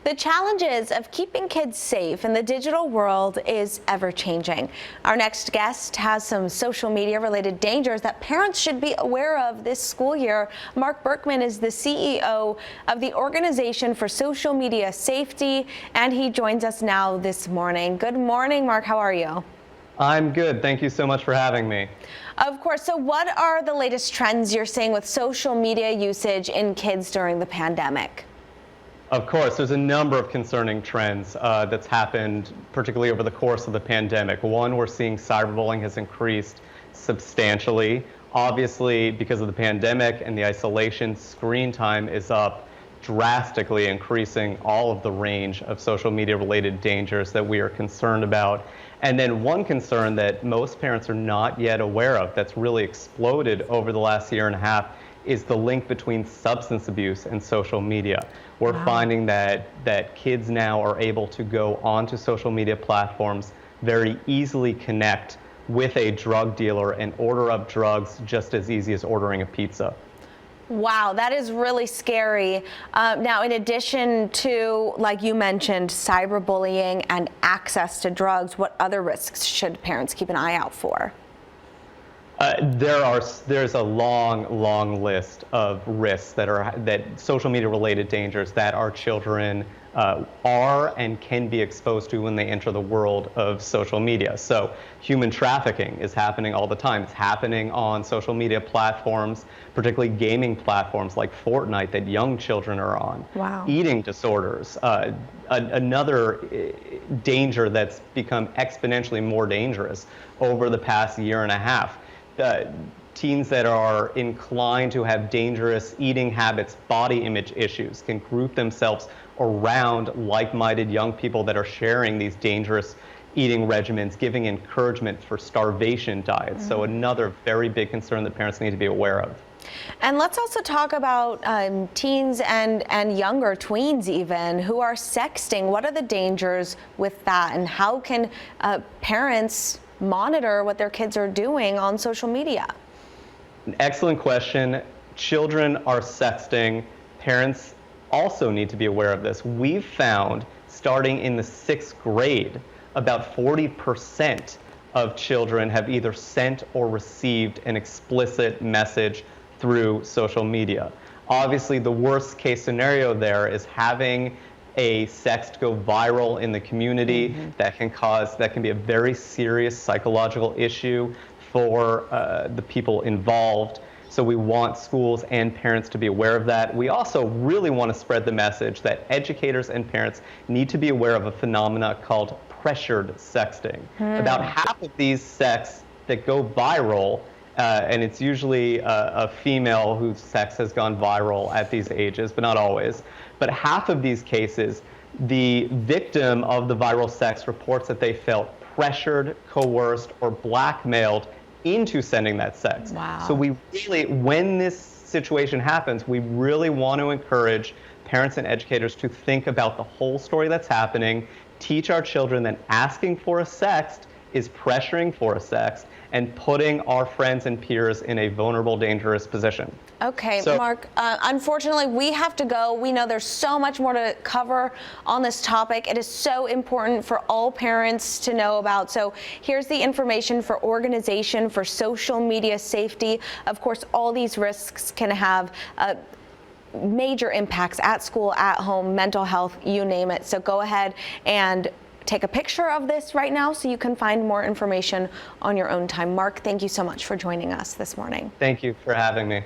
The challenges of keeping kids safe in the digital world is ever changing. Our next guest has some social media related dangers that parents should be aware of this school year. Mark Berkman is the CEO of the Organization for Social Media Safety, and he joins us now this morning. Good morning, Mark. How are you? I'm good. Thank you so much for having me. Of course. So what are the latest trends you're seeing with social media usage in kids during the pandemic? Of course, there's a number of concerning trends that's happened, particularly over the course of the pandemic. One, we're seeing cyberbullying has increased substantially. Obviously, because of the pandemic and the isolation, screen time is up drastically, increasing all of the range of social media related dangers that we are concerned about. And then one concern that most parents are not yet aware of that's really exploded over the last year and a half is the link between substance abuse and social media. We're finding that kids now are able to go onto social media platforms, very easily connect with a drug dealer and order up drugs just as easy as ordering a pizza. Wow, that is really scary. Now, in addition to, like you mentioned, cyberbullying and access to drugs, what other risks should parents keep an eye out for? There's a long list of risks that social media related dangers that our children are and can be exposed to when they enter the world of social media. So human trafficking is happening all the time. It's happening on social media platforms, particularly gaming platforms like Fortnite that young children are on. Wow. Eating disorders, another danger that's become exponentially more dangerous over the past year and a half. Teens that are inclined to have dangerous eating habits, body image issues, can group themselves around like-minded young people that are sharing these dangerous eating regimens, giving encouragement for starvation diets. So another very big concern that parents need to be aware of. And let's also talk about teens and younger, tweens even, who are sexting. What are the dangers with that, and how can parents monitor what their kids are doing on social media? An excellent question. Children are sexting. Parents also need to be aware of this. We've found, starting in the 6th grade, about 40% of children have either sent or received an explicit message through social media. Obviously, the worst case scenario there is having a sext go viral in the community. That can be a very serious psychological issue for the people involved. So we want schools and parents to be aware of that. We also really want to spread the message that educators and parents need to be aware of a phenomena called pressured sexting. About half of these sexts that go viral, and it's usually a female whose sex has gone viral at these ages, but not always. But half of these cases, the victim of the viral sex reports that they felt pressured, coerced, or blackmailed into sending that sex. Wow. So we really, when this situation happens, we really want to encourage parents and educators to think about the whole story that's happening, teach our children that asking for a sext is pressuring for a sext and putting our friends and peers in a vulnerable, dangerous position. Okay, so, Mark, unfortunately, we have to go. We know there's so much more to cover on this topic. It is so important for all parents to know about. So here's the information for Organization for Social Media Safety. Of course, all these risks can have major impacts at school, at home, mental health, you name it. So go ahead and take a picture of this right now so you can find more information on your own time. Mark, thank you so much for joining us this morning. Thank you for having me.